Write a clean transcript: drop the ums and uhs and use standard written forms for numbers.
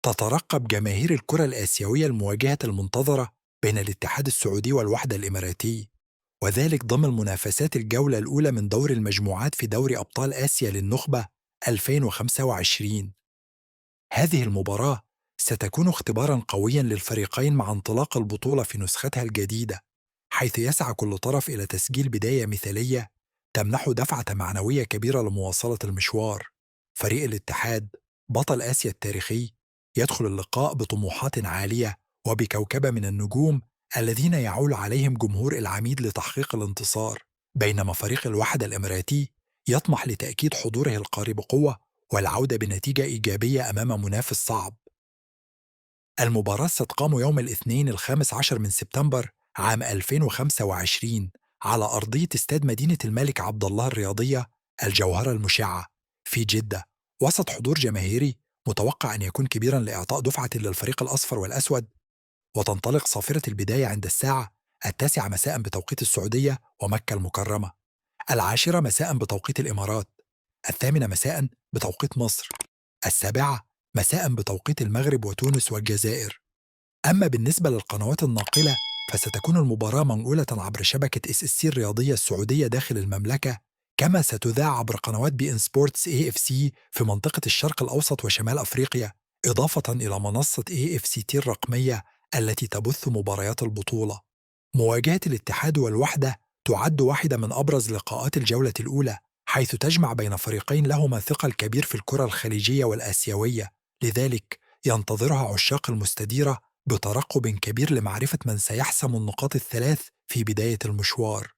تترقب جماهير الكرة الآسيوية المواجهة المنتظرة بين الاتحاد السعودي والوحدة الإماراتي، وذلك ضمن منافسات الجولة الأولى من دور المجموعات في دوري أبطال آسيا للنخبة 2025. هذه المباراة ستكون اختبارا قويا للفريقين مع انطلاق البطولة في نسختها الجديدة، حيث يسعى كل طرف إلى تسجيل بداية مثالية تمنح دفعة معنوية كبيرة لمواصلة المشوار. فريق الاتحاد بطل آسيا التاريخي يدخل اللقاء بطموحات عالية وبكوكبة من النجوم الذين يعول عليهم جمهور العميد لتحقيق الانتصار، بينما فريق الوحدة الإماراتي يطمح لتأكيد حضوره القاري بقوة والعودة بنتيجة إيجابية أمام منافس صعب. المباراة ستقام يوم الاثنين 15 من سبتمبر عام 2025 على أرضية استاد مدينة الملك عبد الله الرياضية الجوهرة المشعة في جدة، وسط حضور جماهيري متوقع أن يكون كبيرا لإعطاء دفعة للفريق الأصفر والأسود. وتنطلق صافرة البداية عند الساعة 9 مساء بتوقيت السعودية ومكة المكرمة، 10 مساء بتوقيت الإمارات، 8 مساء بتوقيت مصر، 7 مساء بتوقيت المغرب وتونس والجزائر. أما بالنسبة للقنوات الناقلة فستكون المباراة منقولة عبر شبكة اس اس سي الرياضية السعودية داخل المملكة، كما ستذاع عبر قنوات بي ان سبورتس اي اف سي في منطقة الشرق الأوسط وشمال أفريقيا، إضافة إلى منصة اي اف سي تي الرقمية التي تبث مباريات البطولة. مواجهة الاتحاد والوحدة تعد واحدة من أبرز لقاءات الجولة الأولى، حيث تجمع بين فريقين لهما ثقل كبير في الكرة الخليجية والآسيوية، لذلك ينتظرها عشاق المستديرة بترقب كبير لمعرفة من سيحسم النقاط الثلاث في بداية المشوار.